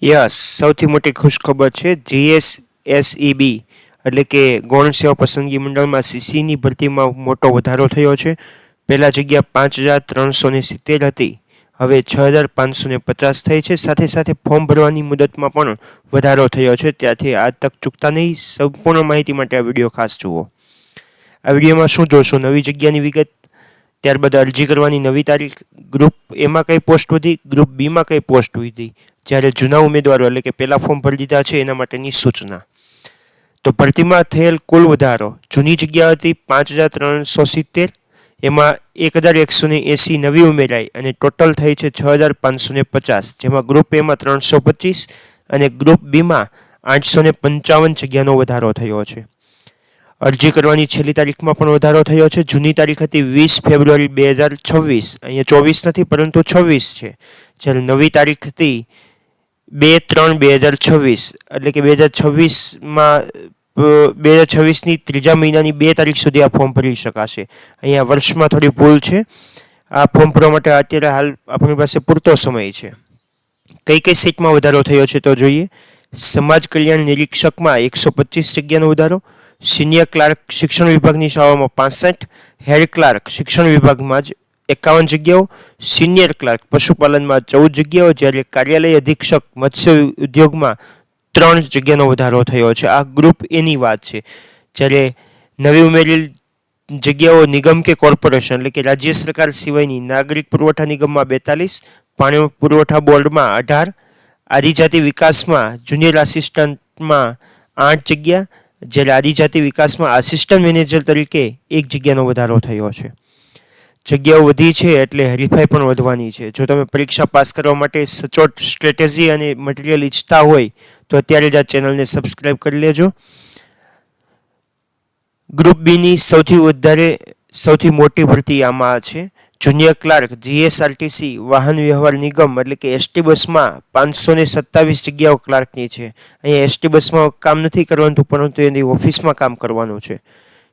Yes, સૌથી મોટી ખુશખબર છે જીએસએસઈબી એટલે કે ગૌણ સેવા પસંદગી મંડળમાં સીસીની ભરતીમાં મોટો વધારો થયો છે. પહેલા જગ્યા 5370 હતી, હવે 6550 થઈ છે. સાથે સાથે ફોર્મ ભરવાની મુદતમાં પણ વધારો થયો છે. ત્યાંથી આ તક ચૂકતા નહીં. સંપૂર્ણ માહિતી માટે આ વિડીયો ખાસ જુઓ. આ વિડીયોમાં શું જોશો? નવી જગ્યાની વિગત, ત્યારબાદ અરજી કરવાની નવી તારીખ, ગ્રુપ એમાં કઈ પોસ્ટ વધી, ગ્રુપ બીમાં કઈ પોસ્ટ વધી, જ્યારે જૂના ઉમેદવારો એટલે કે પહેલા ફોર્મ ભરી દીધા છે એના માટેની સૂચના. તો ભરતીમાં થયેલ કુલ વધારો, જૂની જગ્યા હતી 5370, એમાં 1180 નવી ઉમેરાઈ અને ટોટલ થઈ છે 6550, જેમાં ગ્રુપ એમાં 325 અને ગ્રુપ બીમાં 855 જગ્યાનો વધારો થયો છે. અરજી કરવાની છેલ્લી તારીખમાં પણ વધારો થયો છે. જૂની તારીખ હતી 20 ફેબ્રુઆરી 2026, અહીંયા 24 નથી પરંતુ 26 છે. જ્યારે નવી તારીખ હતી 2/3/2026, એટલે કે 2026માં 2026ની ત્રીજા મહિનાની 2 તારીખ સુધી આ ફોર્મ ભરી શકાશે. અહીંયા વર્ષમાં થોડી ભૂલ છે. આ ફોર્મ ભરવા માટે અત્યારે હાલ આપણી પાસે પૂરતો સમય છે. કઈ કઈ સીટમાં વધારો થયો છે તો જોઈએ. સમાજ કલ્યાણ નિરીક્ષકમાં 125 જગ્યાનો વધારો, સિનિયર ક્લાર્ક શિક્ષણ વિભાગની શાળાઓમાં 65, હેડ ક્લાર્ક શિક્ષણ વિભાગમાં જ 51 જગ્યાઓ, સિનિયર ક્લાર્ક પશુપાલનમાં 14 જગ્યાઓ, જ્યારે કાર્યાલય અધિક્ષક મત્સ્ય ઉદ્યોગમાં 3 જગ્યાનો વધારો થયો છે. આ ગ્રુપ એની વાત છે. જ્યારે નવી ઉમેરેલ જગ્યાઓ નિગમ કે કોર્પોરેશન એટલે કે રાજ્ય સરકાર સિવાયની નાગરિક પુરવઠા નિગમમાં 42, પાણી પુરવઠા બોર્ડમાં 18, આદિજાતિ વિકાસમાં જુનિયર આસિસ્ટન્ટમાં 8 જગ્યા, જ્યારે આદિજાતિ વિકાસમાં આસિસ્ટન્ટ મેનેજર તરીકે 1 જગ્યાનો વધારો થયો છે. જગ્યાઓ વધી છે એટલે હરીફાઈ પણ વધવાની છે. જો તમે પરીક્ષા પાસ કરવા માટે સચોટ સ્ટ્રેટેજી અને મટીરિયલ ઈચ્છતા હોય તો અત્યારે જ આ ચેનલને સબસ્ક્રાઈબ કરી લેજો. ગ્રુપ બીની સૌથી મોટી ભરતી આમાં છે. જુનિયર ક્લાર્ક જીએસઆરટીસી વાહન વ્યવહાર નિગમ એટલે કે એસટી બસમાં 527 જગ્યાઓ ક્લાર્કની છે. અહીંયા એસટી બસમાં કામ નથી કરવાનું પરંતુ એની ઓફિસમાં કામ કરવાનું છે.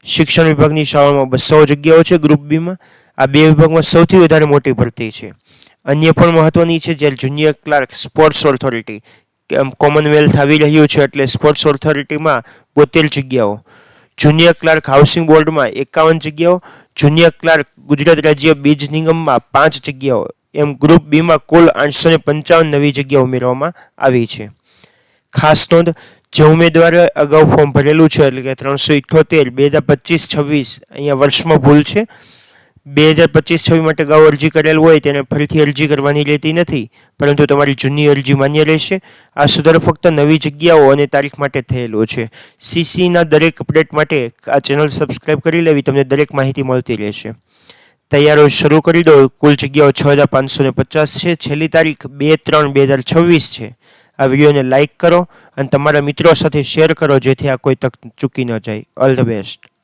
શિક્ષણ વિભાગની શાળામાં 200 જગ્યાઓ છે ગ્રુપ બીમાં. આ બે વિભાગમાં સૌથી વધારે મોટી ભરતી છે. અન્ય પણ મહત્વની છે. જ્યારે junior clerk sports authority Commonwealth આવી રહ્યું છે એટલે સ્પોર્ટ્સ ઓથોરિટીમાં 72 જગ્યાઓ, જુનિયર ક્લાર્ક હાઉસિંગ બોર્ડમાં 51 જગ્યાઓ, જુનિયર ક્લાર્ક ગુજરાત રાજ્ય બીજ નિગમમાં 5 જગ્યાઓ, એમ ગ્રુપ બીમાં કુલ 855 નવી જગ્યાઓ ઉમેરવામાં આવી છે. ખાસ નોંધ, જે ઉમેદવારે અગાઉ ફોર્મ ભરેલું છે એટલે કે 378 2025-26, અહીંયા વર્ષમાં ભૂલ છે. 2025-26 માટે અગાઉ અરજી કરેલ હોય તેને ફરીથી અરજી કરવાની રહેતી નથી, પરંતુ તમારી જૂની અરજી માન્ય રહેશે. આ સુધારો ફક્ત નવી જગ્યાઓ અને તારીખ માટે થયેલો છે. સીસીના દરેક અપડેટ માટે આ ચેનલ સબસ્ક્રાઈબ કરી લેવી, તમને દરેક માહિતી મળતી રહેશે. તૈયારો શરૂ કરી દો. કુલ જગ્યાઓ 6550 છે. છેલ્લી તારીખ 2/3/2026 છે. આ વિડીયોને લાઇક કરો અને તમારા મિત્રો સાથે શેર કરો જેથી આ કોઈ તક ચૂકી ન જાય. All the best.